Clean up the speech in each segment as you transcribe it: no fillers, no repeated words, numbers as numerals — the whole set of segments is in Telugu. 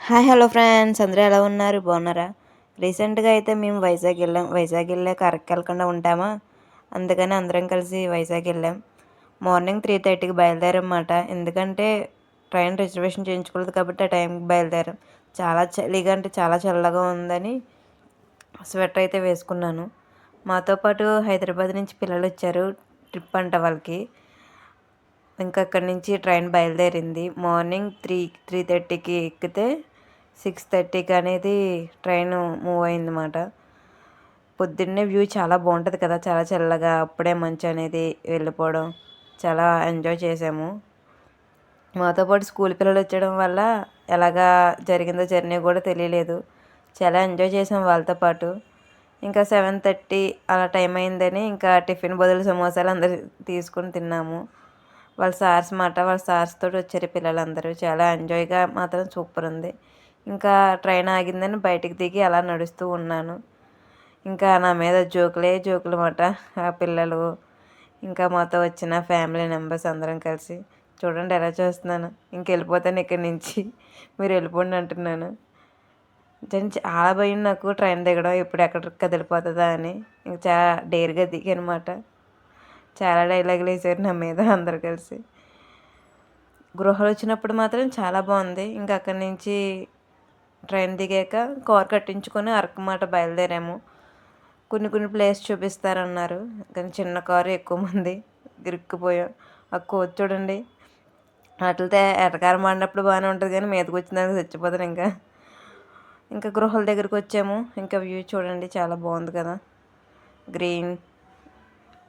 హాయ్ హలో ఫ్రెండ్స్, అందరూ ఎలా ఉన్నారు? బాగున్నారా? రీసెంట్గా అయితే మేము వైజాగ్ వెళ్ళాం. వైజాగ్ వెళ్ళాక అరకు వెళ్ళకుండా ఉంటామా, అందుకని అందరం కలిసి వైజాగ్ వెళ్ళాం. మార్నింగ్ 3:30కి బయలుదేరమాట. ఎందుకంటే ట్రైన్ రిజర్వేషన్ చేయించుకోలేదు కాబట్టి ఆ టైంకి బయలుదేరాం. చాలా చలిగా అంటే చాలా చల్లగా ఉందని స్వెటర్ అయితే వేసుకున్నాను. మాతో పాటు హైదరాబాద్ నుంచి పిల్లలు వచ్చారు. ట్రిప్ అంట వాళ్ళకి. ఇంకా అక్కడి నుంచి ట్రైన్ బయలుదేరింది. మార్నింగ్ 3:30కి ఎక్కితే 6:30కి అనేది ట్రైన్ మూవ్ అయిందన్నమాట. పొద్దున్నే వ్యూ చాలా బాగుంటుంది కదా, చాలా చల్లగా అప్పుడే మంచు అనేది వెళ్ళిపోవడం చాలా ఎంజాయ్ చేసాము. మాతో పాటు స్కూల్ పిల్లలు వచ్చడం వల్ల ఎలాగా జరిగిందో జర్నీ కూడా తెలియలేదు. చాలా ఎంజాయ్ చేసాం వాళ్ళతో పాటు. ఇంకా 7:30 అలా టైం అయిందని ఇంకా టిఫిన్ బదులు సమోసాలు అందరూ తీసుకుని తిన్నాము. వాళ్ళ సార్స్ వాళ్ళ సార్స్ తోటి వచ్చారు పిల్లలందరూ. చాలా ఎంజాయ్గా మాత్రం సూపర్ ఉంది. ఇంకా ట్రైన్ ఆగిందని బయటికి దిగి అలా నడుస్తూ ఉన్నాను. ఇంకా నా మీద జోకులు మాట ఆ పిల్లలు, ఇంకా మాతో వచ్చిన ఫ్యామిలీ మెంబర్స్ అందరం కలిసి. చూడండి ఎలా చేస్తున్నాను, ఇంకెళ్ళిపోతాను ఇక్కడి నుంచి, మీరు వెళ్ళిపోండి అంటున్నాను. చాలా భయం నాకు ట్రైన్ దిగడం, ఎప్పుడు ఎక్కడ కదిలిపోతుందా అని. ఇంక చాలా డేర్గా దిగనమాట. చాలా డైలాగులు వేసారు నా మీద అందరు కలిసి. గృహాలు వచ్చినప్పుడు మాత్రం చాలా బాగుంది. ఇంకా అక్కడి నుంచి ట్రైన్ దిగాక కార్ కట్టించుకొని అరకు మాట బయలుదేరాము. కొన్ని ప్లేస్ చూపిస్తారన్నారు, కానీ చిన్న కారు ఎక్కువ మంది ఇరుక్కుపోయాం. ఆ కోచ్ చూడండి, వాటితో ఎటకారం ఆడినప్పుడు బాగానే ఉంటుంది, కానీ మీదకి వచ్చిన దానికి చచ్చిపోతాను. ఇంకా గృహాల దగ్గరికి వచ్చాము. ఇంకా వ్యూ చూడండి, చాలా బాగుంది కదా. గ్రీన్,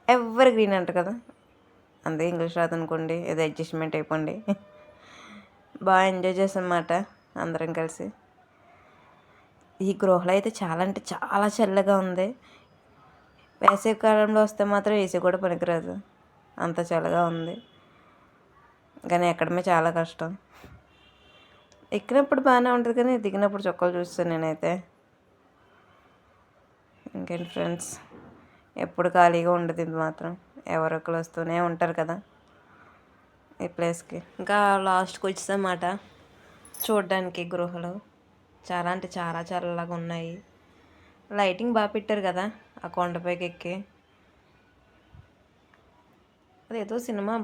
ఎవర్ గ్రీన్ అంట కదా, అంతే ఇంగ్లీష్ రాదనుకోండి, ఏదో అడ్జస్ట్మెంట్ అయిపోండి. బాగా ఎంజాయ్ చేసామన్నమాట అందరం కలిసి. ఈ గృహలో అయితే చాలా అంటే చాలా చల్లగా ఉంది. వేసవి కాలంలో వస్తే మాత్రం ఏసీ కూడా పనికిరాదు, అంత చల్లగా ఉంది. కానీ ఎక్కడమే చాలా కష్టం. ఎక్కినప్పుడు బాగానే ఉంటుంది, కానీ దిగినప్పుడు చొక్కలు చూస్తాను నేనైతే. ఇంకేంటి ఫ్రెండ్స్, ఎప్పుడు ఖాళీగా ఉండదు ఇది మాత్రం, ఎవరొకరు వస్తూనే ఉంటారు కదా ఈ ప్లేస్కి. ఇంకా లాస్ట్కి వచ్చేసన్నమాట చూడడానికి గృహలు. చాలా అంటే చాలా చల్లగా ఉన్నాయి. లైటింగ్ బాగా పెట్టారు కదా ఆ కొండపైకి ఎక్కి. అదేదో సినిమా,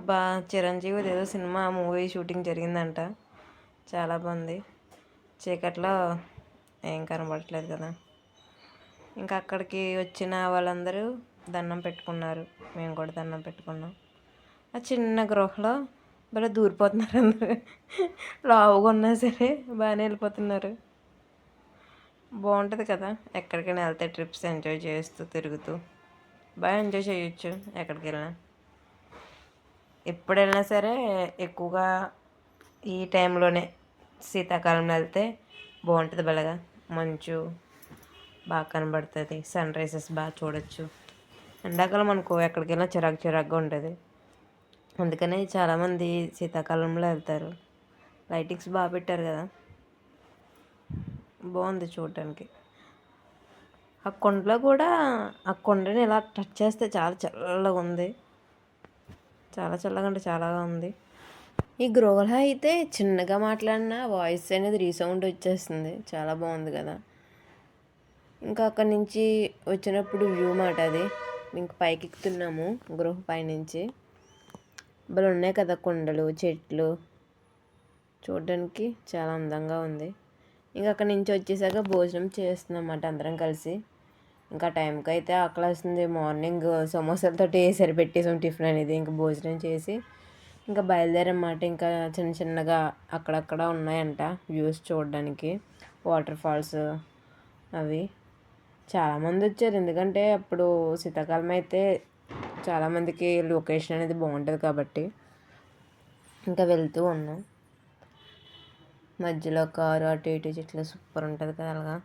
చిరంజీవి ఏదో సినిమా మూవీ షూటింగ్ జరిగిందంట. చాలా బాగుంది. చీకట్లో ఏం కనబడట్లేదు కదా. ఇంకా అక్కడికి వచ్చిన వాళ్ళందరూ దండం పెట్టుకున్నారు, మేము కూడా దండం పెట్టుకున్నాం. ఆ చిన్న గృహలో భలే దూరిపోతున్నారు అందరూ. లావుగా ఉన్నా సరే బాగానే వెళ్ళిపోతున్నారు. బాగుంటుంది కదా, ఎక్కడికైనా వెళ్తే ట్రిప్స్ ఎంజాయ్ చేస్తూ తిరుగుతూ బాగా ఎంజాయ్ చేయొచ్చు. ఎక్కడికి వెళ్ళినా, ఎప్పుడు వెళ్ళినా సరే ఎక్కువగా ఈ టైంలోనే, శీతాకాలంలో వెళ్తే బాగుంటుంది. బలగా మంచు బాగా కనబడుతుంది, సన్ రైజెస్ బాగా చూడొచ్చు. ఎండాకాలం అనుకో ఎక్కడికి వెళ్ళినా చిరాకుగా ఉంటుంది. అందుకనే చాలామంది శీతాకాలంలో వెళ్తారు. లైటింగ్స్ బాగా పెట్టారు కదా, బాగుంది చూడటానికి. ఆ కొండలో కూడా, ఆ కొండని ఇలా టచ్ చేస్తే చాలా చల్లగా ఉంది. చాలా చల్లగా అంటే చాలాగా ఉంది. ఈ గృహ అయితే చిన్నగా మాట్లాడిన వాయిస్ అనేది రీసౌండ్ వచ్చేస్తుంది. చాలా బాగుంది కదా. ఇంకా అక్కడి నుంచి వచ్చినప్పుడు వ్యూ మాట అది. ఇంక పైకి ఎక్కుతున్నాము గృహ పైనుంచి. భలే ఉన్నాయి కదా కొండలు, చెట్లు, చూడడానికి చాలా అందంగా ఉంది. ఇంకా అక్కడి నుంచి వచ్చేసాక భోజనం చేస్తున్నాం అన్నమాట అందరం కలిసి. ఇంకా టైంకి అయితే ఆకలి వస్తుంది. మార్నింగ్ సమోసాలతో సరిపెట్టేసాం టిఫిన్ అనేది. ఇంకా భోజనం చేసి ఇంకా బయలుదేరమాట. ఇంకా చిన్నగా అక్కడక్కడ ఉన్నాయంట వ్యూస్ చూడడానికి, వాటర్ ఫాల్స్ అవి. చాలామంది వచ్చారు, ఎందుకంటే అప్పుడు శీతాకాలం అయితే చాలామందికి లొకేషన్ అనేది బాగుంటుంది కాబట్టి. ఇంకా వెళ్తూ ఉన్నాం. మధ్యలో కారు అటు ఇటు చెట్లు సూపర్ ఉంటుంది కదా, అలాగా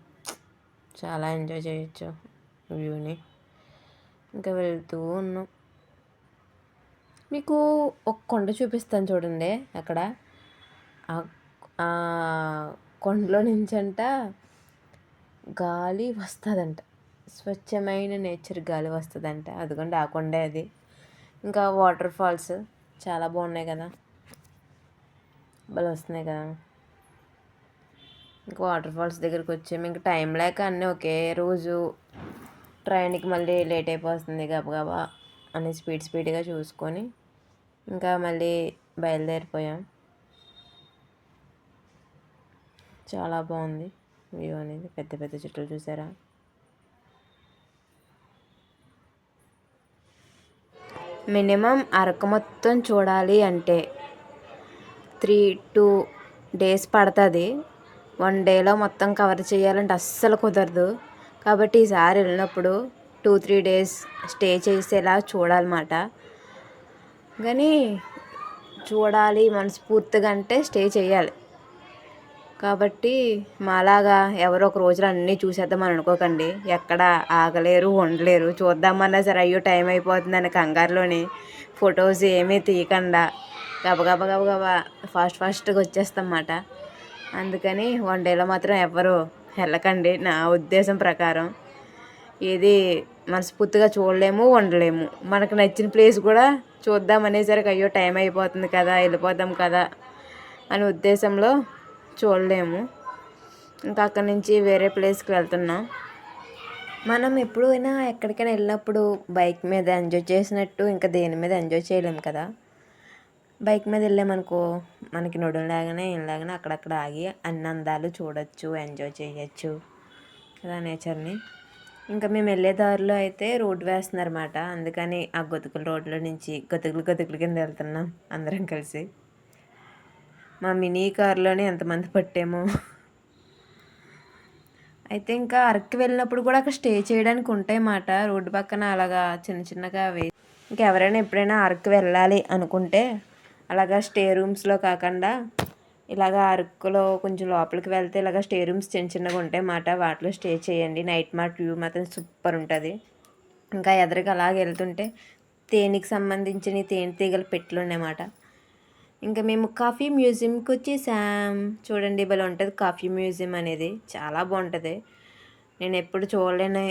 చాలా ఎంజాయ్ చేయొచ్చు వ్యూని. ఇంకా వెళ్తూ ఉన్నాం. మీకు ఒక కొండ చూపిస్తాను చూడండి. అక్కడ ఆ కొండలో నుంచంట గాలి వస్తుందంట, స్వచ్ఛమైన నేచర్ గాలి వస్తుందంట. అదిగోండి ఆ కొండే అది. ఇంకా వాటర్ ఫాల్స్ చాలా బాగున్నాయి కదా, భలే వస్తున్నాయి కదా. ఇంకా వాటర్ ఫాల్స్ దగ్గరికి వచ్చాము. ఇంకా టైం లేక అన్నీ ఒకే రోజు ట్రైన్కి మళ్ళీ లేట్ అయిపోతుంది గబగబా అని స్పీడ్గా చూసుకొని ఇంకా మళ్ళీ బయలుదేరిపోయాం. చాలా బాగుంది వ్యూ అనేది. పెద్ద పెద్ద చెట్లు చూసారా. మినిమం అరకు మొత్తం చూడాలి అంటే 3-2 days పడుతుంది. 1 dayలో మొత్తం కవర్ చేయాలంటే అస్సలు కుదరదు. కాబట్టి ఈసారి వెళ్ళినప్పుడు 2-3 days స్టే చేసేలా చూడాలన్నమాట. కానీ చూడాలి మనస్ఫూర్తిగా అంటే స్టే చేయాలి. కాబట్టి మాలాగా ఎవరో ఒక రోజులో అన్నీ చూసేద్దామని అనుకోకండి. ఎక్కడ ఆగలేరు, ఉండలేరు. చూద్దామన్నా సరే అయ్యో టైం అయిపోతుందని కంగారులోని ఫొటోస్ ఏమీ తీయకుండా గబగబా ఫాస్ట్గా వచ్చేస్తాం అన్నమాట. అందుకని 1 dayలో మాత్రం ఎవరు వెళ్ళకండి. నా ఉద్దేశం ప్రకారం ఏది మనస్ఫూర్తిగా చూడలేము, ఉండలేము. మనకు నచ్చిన ప్లేస్ కూడా చూద్దామనేసరికి అయ్యో టైం అయిపోతుంది కదా, వెళ్ళిపోదాం కదా అనే ఉద్దేశంలో చూడలేము. ఇంకా అక్కడి నుంచి వేరే ప్లేస్కి వెళ్తున్నాం. మనం ఎప్పుడైనా ఎక్కడికైనా వెళ్ళినప్పుడు బైక్ మీద ఎంజాయ్ చేసినట్టు ఇంకా దేని మీద ఎంజాయ్ చేయలేము కదా. బైక్ మీద వెళ్ళామనుకో మనకి నడుంలాగానే ఇలాగానే అక్కడక్కడ ఆగి అన్ని అందాలు చూడొచ్చు, ఎంజాయ్ చేయొచ్చు కదా నేచర్ని. ఇంకా మేము వెళ్ళే దారిలో అయితే రోడ్డు వేస్తున్నారన్నమాట. అందుకని ఆ గతుకుల రోడ్లో నుంచి గతుకులు కింద వెళ్తున్నాం అందరం కలిసి. మా మినీ కార్లోనే ఎంతమంది పట్టామో. అయితే ఇంకా అరకు వెళ్ళినప్పుడు కూడా అక్కడ స్టే చేయడానికి ఉంటాయన్నమాట. రోడ్డు పక్కన అలాగా చిన్నగా ఇంకెవరైనా ఎప్పుడైనా అరకు వెళ్ళాలి అనుకుంటే అలాగా స్టే రూమ్స్లో కాకుండా ఇలాగ అరకులో కొంచెం లోపలికి వెళ్తే ఇలాగ స్టే రూమ్స్ చిన్నగా ఉంటాయి అన్నమాట. వాటిలో స్టే చేయండి. నైట్ వ్యూ మాత్రం సూపర్ ఉంటుంది. ఇంకా ఎదురుగా అలాగే వెళ్తుంటే తేనెకి సంబంధించిన తేనెటీగల పెట్లు ఉన్నాయన్నమాట. ఇంకా మేము కాఫీ మ్యూజియంకి వచ్చేసాం. చూడండి భలే ఉంటుంది కాఫీ మ్యూజియం అనేది. చాలా బాగుంటుంది. నేను ఎప్పుడు చూడలేని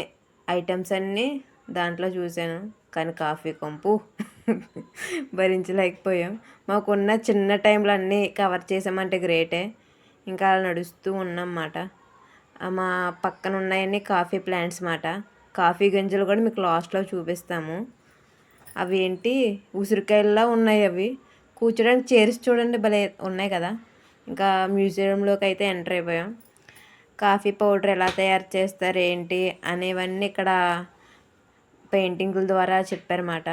ఐటమ్స్ అన్నీ దాంట్లో చూశాను. కానీ కాఫీ కంపు భరించలేకపోయాం. మాకున్న చిన్న టైంలో అన్నీ కవర్ చేసామంటే గ్రేటే. ఇంకా అలా నడుస్తూ ఉన్నామన్నమాట. మా పక్కన ఉన్నాయన్నీ కాఫీ ప్లాంట్స్ అన్నమాట. కాఫీ గింజలు కూడా మీకు లాస్ట్లో చూపిస్తాము. అవి ఏంటి ఉసిరికాయల్లా ఉన్నాయి. అవి కూర్చోడానికి చైర్స్ చూడండి భలే ఉన్నాయి కదా. ఇంకా మ్యూజియంలోకి అయితే ఎంటర్ అయిపోయాం. కాఫీ పౌడర్ ఎలా తయారు చేస్తారు ఏంటి అనేవన్నీ ఇక్కడ పెయింటింగుల ద్వారా చెప్పారన్నమాట.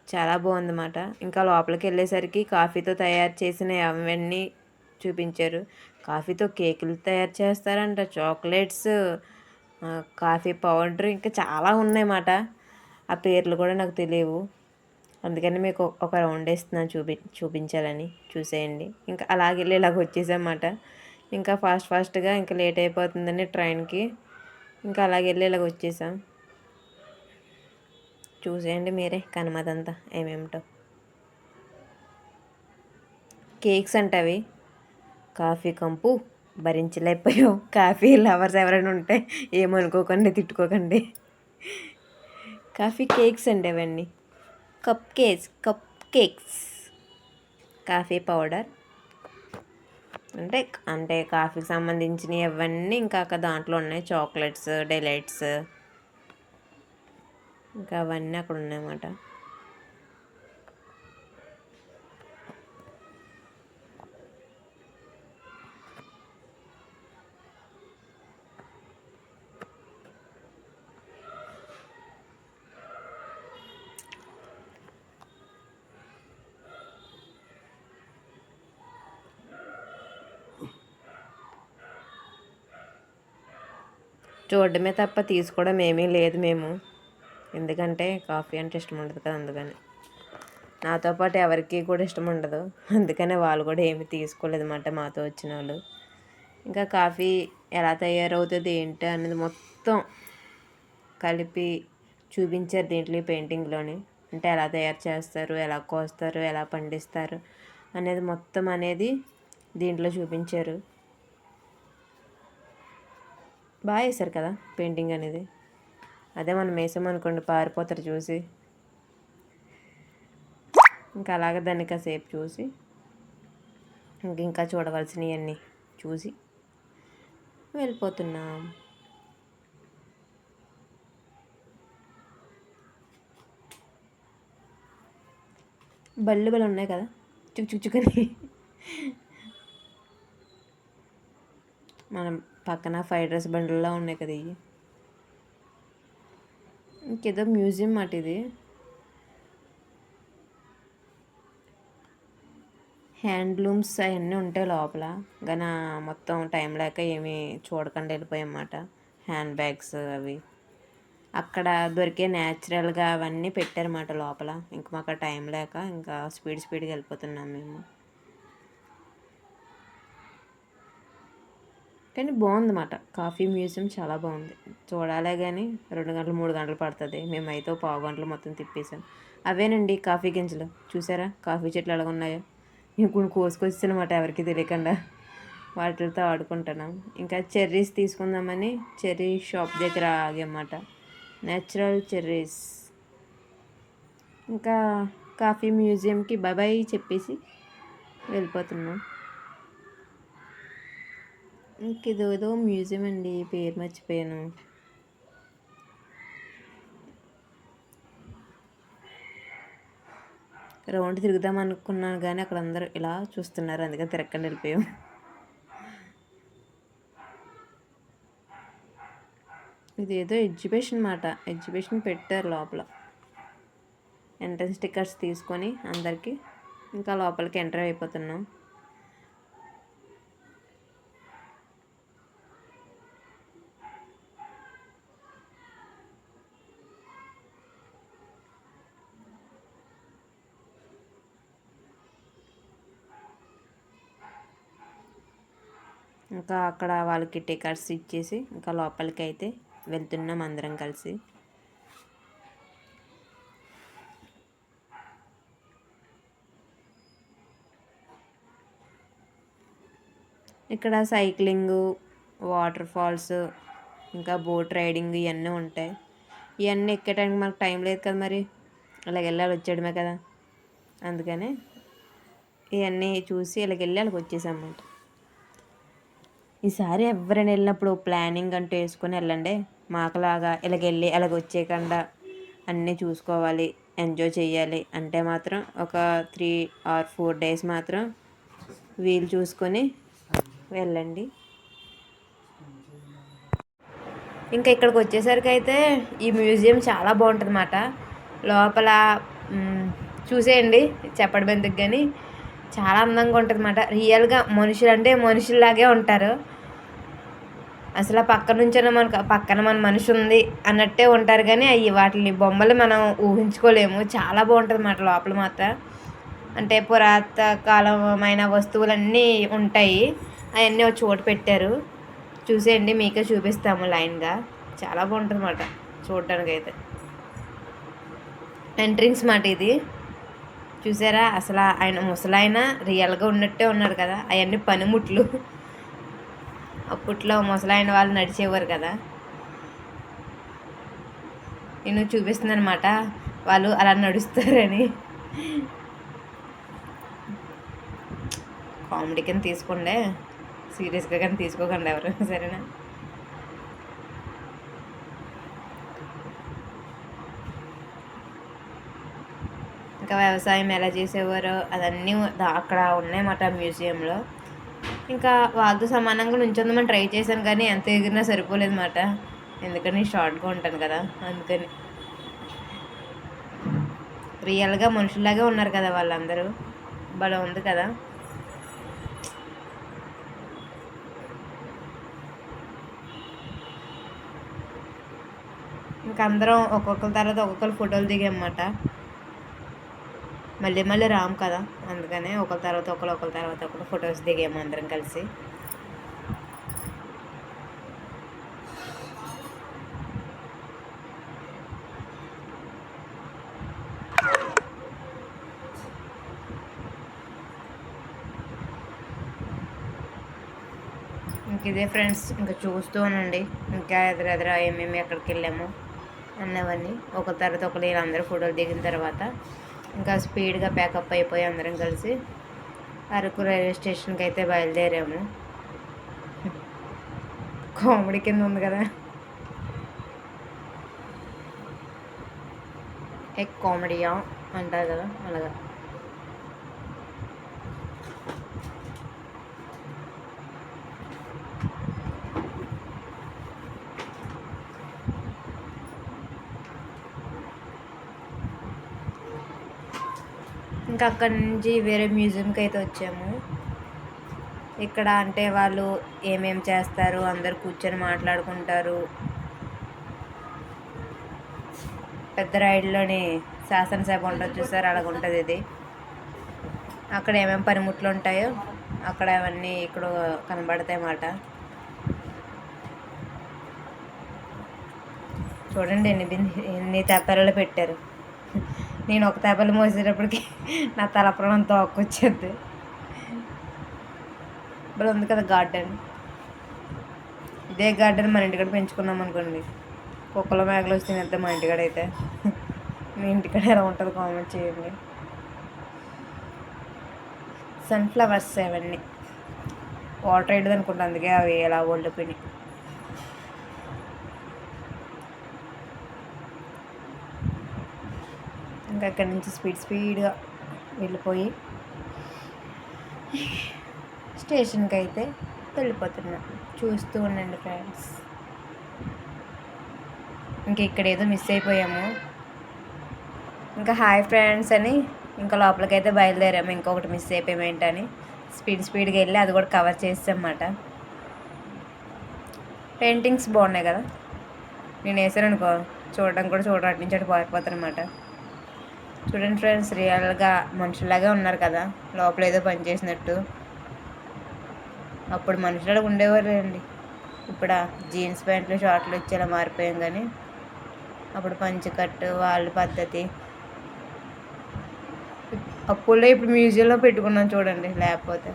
చాలా బాగుందన్నమాట. ఇంకా లోపలికి వెళ్ళేసరికి కాఫీతో తయారు చేసిన అవన్నీ చూపించారు. కాఫీతో కేకులు తయారు చేస్తారంట, చాక్లెట్స్, కాఫీ పౌడర్ ఇంకా చాలా ఉన్నాయన్నమాట. ఆ పేర్లు కూడా నాకు తెలియవు. అందుకని మీకు ఒక రౌండ్ వేస్తున్నాను చూపించాలని. చూసేయండి. ఇంకా అలాగే వెళ్ళి ఇలాగ వచ్చేసామన్నమాట. ఇంకా ఫాస్ట్గా ఇంకా లేట్ అయిపోతుందని ట్రైన్కి ఇంకా అలాగే వెళ్ళి ఇలాగ వచ్చేసాం. చూసేయండి మీరే కనుమదంతా ఏమేమిటో. కేక్స్ అంటవి. కాఫీ కంపు భరించలేకపోయావు. కాఫీ లవర్స్ ఎవరైనా ఉంటే ఏమనుకోకండి, తిట్టుకోకండి. కాఫీ కేక్స్ అండి అవన్నీ. కప్ కేక్స్ కాఫీ పౌడర్ అంటే కాఫీకి సంబంధించినవి అవన్నీ ఇంకా దాంట్లో ఉన్నాయి. చాక్లెట్స్, డిలైట్స్ ఇంకా అవన్నీ అక్కడ ఉన్నాయన్నమాట. చూడడమే తప్ప తీసుకోవడం ఏమీ లేదు మేము. ఎందుకంటే కాఫీ అంటే ఇష్టం ఉండదు కదా. అందుకని నాతో పాటు ఎవరికి కూడా ఇష్టం ఉండదు. అందుకనే వాళ్ళు కూడా ఏమి తీసుకోలేదు అన్నమాట మాతో వచ్చిన వాళ్ళు. ఇంకా కాఫీ ఎలా తయారవుతుంది ఏంటి అనేది మొత్తం కలిపి చూపించారు దీంట్లో పెయింటింగ్లోని. అంటే ఎలా తయారు చేస్తారు, ఎలా కోస్తారు, ఎలా పండిస్తారు అనేది మొత్తం అనేది దీంట్లో చూపించారు. బాగా వేశారు కదా పెయింటింగ్ అనేది. అదే మనం వేసామనుకోండి పారిపోతారు చూసి. ఇంకా అలాగే దాన్ని కాసేపు చూసి ఇంకా చూడవలసినవన్నీ చూసి వెళ్ళిపోతున్నాం. బళ్ళు బళ్ళు ఉన్నాయి కదా చుక్ చుక్ చుక్కని. మనం పక్కన ఫ్రైడ్ రైస్ బండ్లలో ఉన్నాయి కదా ఇవి. ఇంకేదో మ్యూజియం మాట ఇది. హ్యాండ్లూమ్స్ అవన్నీ ఉంటాయి లోపల, కానీ మొత్తం టైం లేక ఏమీ చూడకుండా వెళ్ళిపోయామాట. హ్యాండ్ బ్యాగ్స్ అవి అక్కడ దొరికే న్యాచురల్గా అవన్నీ పెట్టారన్నమాట లోపల. ఇంక మాకు టైం లేక ఇంకా స్పీడ్గా వెళ్ళిపోతున్నాం మేము. కానీ బాగుందన్నమాట. కాఫీ మ్యూజియం చాలా బాగుంది. చూడాలే కానీ 2 గంటలు 3 గంటలు పడుతుంది. మేమైతే 15 గంటలు మొత్తం తిప్పేసాం. అవేనండి కాఫీ గింజలు. చూసారా కాఫీ చెట్లు ఎలాగ ఉన్నాయో. ఇప్పుడు కోసుకొచ్చానమాట ఎవరికి తెలియకుండా. వాటితో ఆడుకుంటున్నాం. ఇంకా చెర్రీస్ తీసుకుందామని చెర్రీ షాప్ దగ్గర ఆగామాట. Natural cherries. ఇంకా కాఫీ మ్యూజియంకి బాయ్ చెప్పేసి వెళ్ళిపోతున్నాం. ఇంక ఇదేదో మ్యూజియం అండి, పేరు మర్చిపోయాను. రౌండ్ తిరుగుదాం అనుకున్నాను కానీ అక్కడ అందరూ ఇలా చూస్తున్నారు, అందుకని తిరగకుండా వెళ్ళిపోయాం. ఇదేదో ఎగ్జిబిషన్ మాట. ఎగ్జిబిషన్ పెట్టారు లోపల. ఎంట్రన్స్ టికెట్స్ తీసుకొని అందరికీ ఇంకా లోపలికి ఎంటర్ అయిపోతున్నాం. ఇంకా అక్కడ వాళ్ళకి టికెట్స్ ఇచ్చేసి ఇంకా లోపలికి అయితే వెళ్తున్నాం అందరం కలిసి. ఇక్కడ సైక్లింగు, వాటర్ ఫాల్స్, ఇంకా బోట్ రైడింగ్ ఇవన్నీ ఉంటాయి. ఇవన్నీ ఎక్కడానికి మనకు టైం లేదు కదా, మరి అలాగ వెళ్ళాలి వచ్చేయడమే కదా. అందుకనే ఇవన్నీ చూసి ఇలాగ వెళ్ళి అలాగ వచ్చేసామన్నమాట. ఈసారి ఎవరైనా వెళ్ళినప్పుడు ప్లానింగ్ అంటూ వేసుకొని వెళ్ళండి. మాకులాగా ఇలాగెళ్ళి అలాగ వచ్చేయకుండా అన్నీ చూసుకోవాలి, ఎంజాయ్ చేయాలి అంటే మాత్రం ఒక 3 or 4 days మాత్రం వీలు చూసుకొని వెళ్ళండి. ఇంకా ఇక్కడికి వచ్చేసరికి అయితే ఈ మ్యూజియం చాలా బాగుంటుంది అన్నమాట. లోపల చూసేయండి, చెప్పడం ఎందుకు కానీ చాలా అందంగా ఉంటుంది అన్నమాట. రియల్గా మనుషులు అంటే మనుషుల్లాగే ఉంటారు. అసలు పక్క నుంచైనా మనకు పక్కన మన మనిషి ఉంది అన్నట్టే ఉంటారు, కానీ అవి వాటిని బొమ్మలు మనం ఊహించుకోలేము. చాలా బాగుంటుంది అన్నమాట లోపల మాత్రం. అంటే పురాతకాలమైన వస్తువులన్నీ ఉంటాయి, అవన్నీ ఒక చోటు పెట్టారు. చూసేయండి, మీకే చూపిస్తాము లైన్గా. చాలా బాగుంటుంది అన్నమాట చూడటానికి అయితే. ఎంట్రింగ్స్ మాట ఇది. చూసారా అసలు ఆయన ముసలాయన రియల్గా ఉన్నట్టే ఉన్నాడు కదా. అవన్నీ పనిముట్లు. అప్పట్లో ముసలాయన వాళ్ళు నడిచేవారు కదా. నేను చూపిస్తుంది అనమాట వాళ్ళు అలా నడుస్తారని. కామెడీ కింద తీసుకోండి, సీరియస్గా కానీ తీసుకోకండి ఎవరు, సరేనా. ఇంకా వ్యవసాయం ఎలా చేసేవారో అదన్నీ అక్కడ ఉన్నాయన్నమాట మ్యూజియంలో. ఇంకా వాళ్ళతో సమానంగా నుంచుందామని ట్రై చేశాను కానీ ఎంత ఎగిరినా సరిపోలేదు అన్నమాట. ఎందుకని షార్ట్గా ఉంటాను కదా, అందుకని. రియల్గా మనుషుల్లాగే ఉన్నారు కదా వాళ్ళందరూ. భలే ఉంది కదా. ఇంకా అందరం ఒక్కొక్కరి తర్వాత ఒక్కొక్కరు ఫోటోలు దిగామన్నమాట. మళ్ళీ రాము కదా, అందుకనే ఒకరి తర్వాత ఒకరు ఫొటోస్ దిగాము అందరం కలిసి. ఇంక ఇదే ఫ్రెండ్స్, ఇంకా చూస్తూ ఉండండి. ఇంకా ఎదురెదురా ఏమేమి ఎక్కడికి వెళ్ళాము అన్నవన్నీ ఒకరి తర్వాత ఒకరు వీళ్ళందరూ ఫోటోలు దిగిన తర్వాత ఇంకా స్పీడ్గా ప్యాకప్ అయిపోయి అందరం కలిసి అరకు రైల్వే స్టేషన్కి అయితే బయలుదేరాము. కామెడీ కింద ఉంది కదా. కామెడీయా అంటారు కదా అలాగా. ఇంకా అక్కడి నుంచి వేరే మ్యూజియంకి అయితే వచ్చాము. ఇక్కడ అంటే వాళ్ళు ఏమేమి చేస్తారు, అందరు కూర్చొని మాట్లాడుకుంటారు. పెద్ద రైడ్లోని శాసనసభ ఉంటుంది చూసారు, అలాగ ఉంటుంది ఇది. అక్కడ ఏమేమి పనిముట్లు ఉంటాయో అక్కడ అవన్నీ ఇక్కడ కనబడతాయి అన్నమాట. చూడండి ఎన్ని తెప్పలలో పెట్టారు. నేను ఒక తెప్పలు మోసేటప్పటికి నా తలప్రాణం తోక్కొచ్చేది. ఇప్పుడు ఉంది కదా గార్డెన్. ఇదే గార్డెన్ మన ఇంటికాడ పెంచుకున్నాం అనుకోండి, కుక్కల మేకలు వచ్చి తినేద్దాం మా ఇంటికాడ అయితే. మీ ఇంటికాడ ఎలా ఉంటుంది కామెంట్ చేయండి. సన్ఫ్లవర్స్ అవన్నీ వాటర్ వేయడం అనుకుంటా, అందుకే అవి ఎలా వండిపోయినాయి. ఇంకా అక్కడి నుంచి స్పీడ్గా వెళ్ళిపోయి స్టేషన్కి అయితే వెళ్ళిపోతున్నాం. చూస్తూ ఉండండి ఫ్రెండ్స్. ఇంక ఇక్కడ ఏదో మిస్ అయిపోయాము. ఇంకా హాయ్ ఫ్రెండ్స్ అని ఇంకా లోపలికి అయితే బయలుదేరాము. ఇంకొకటి మిస్ అయిపోయాము ఏంటని స్పీడ్గా వెళ్ళి అది కూడా కవర్ చేసామన్నమాట. పెయింటింగ్స్ బాగున్నాయి కదా, నేను వేసాను అనుకో, చూడడం కూడా అటు నుంచి అటు పారిపోతాను అనమాట. చూడండి ఫ్రెండ్స్, రియల్గా మనుషులాగా ఉన్నారు కదా, లోపల ఏదో పని చేసినట్టు. అప్పుడు మనుషులు ఉండేవారు అండి, ఇప్పుడు జీన్స్ ప్యాంట్లు షార్ట్లు వచ్చేలా మారిపోయాం. కానీ అప్పుడు పంచకట్టు వాళ్ళ పద్ధతి. అప్పుల్లో ఇప్పుడు మ్యూజియంలో పెట్టుకున్నాం చూడండి. లేకపోతే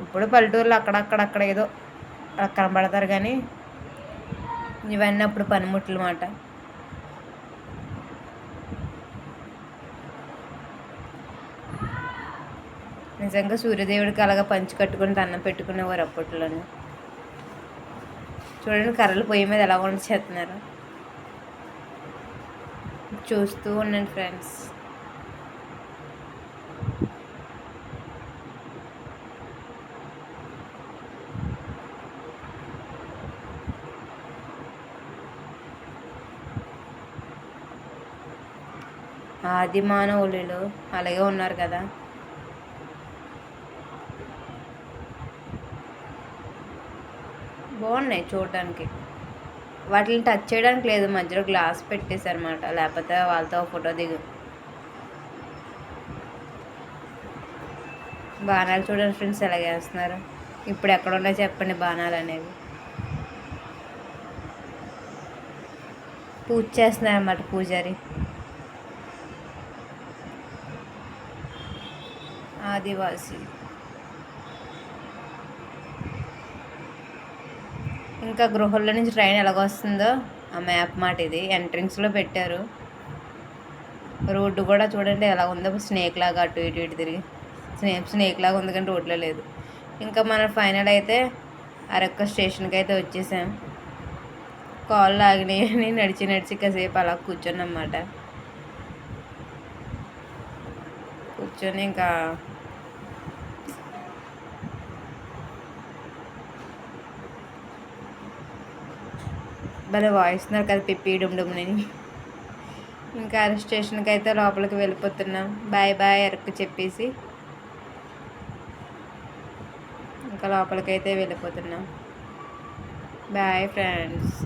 ఇప్పుడు పల్లెటూరులో అక్కడ ఏదో కనబడతారు, కానీ ఇవన్నీ అప్పుడు పనిముట్లు అన్నమాట. నిజంగా సూర్యదేవుడికి అలాగా పంచి కట్టుకుని దండం పెట్టుకునేవారు అప్పట్లోనే. చూడండి కర్రలు పొయ్యి మీద ఎలా వంట చేస్తున్నారు, చూస్తూ ఉండండి ఫ్రెండ్స్. ఆది మానవులు అలాగే ఉన్నారు కదా. బాగున్నాయి చూడడానికి. వాటిని టచ్ చేయడానికి లేదు, మధ్యలో గ్లాస్ పెట్టేశారన్నమాట, లేకపోతే వాళ్ళతో ఫోటో దిగు. బాణాలు చూడండి ఫ్రెండ్స్ ఎలాగ వేస్తున్నారు. ఇప్పుడు ఎక్కడ ఉన్నాయి చెప్పండి బాణాలు అనేవి. పూజ చేస్తున్నారన్నమాట పూజారి. ఆదివాసి. ఇంకా గృహల్లో నుంచి ట్రైన్ ఎలాగొస్తుందో ఆ మ్యాప్ మాట ఇది. ఎంట్రన్స్లో పెట్టారు. రోడ్డు కూడా చూడండి ఎలా ఉందో, స్నేక్ లాగా అటు ఇటు తిరిగి స్నేక్ లాగా ఉంది, కానీ రోడ్లో లేదు. ఇంకా మన ఫైనల్ అయితే అరక్క స్టేషన్కి అయితే వచ్చేసాం. కాళ్ళు ఆగినాయి అని నడిచి కాసేపు అలా కూర్చొన్నమాట. కూర్చొని ఇంకా భలే వాయిస్తున్నారు కదా పిప్పి డుమ్డుమ్ని. ఇంకా స్టేషన్కి అయితే లోపలికి వెళ్ళిపోతున్నాం. బాయ్ బాయ్ అరకు చెప్పేసి ఇంకా లోపలికైతే వెళ్ళిపోతున్నాం. Bye friends.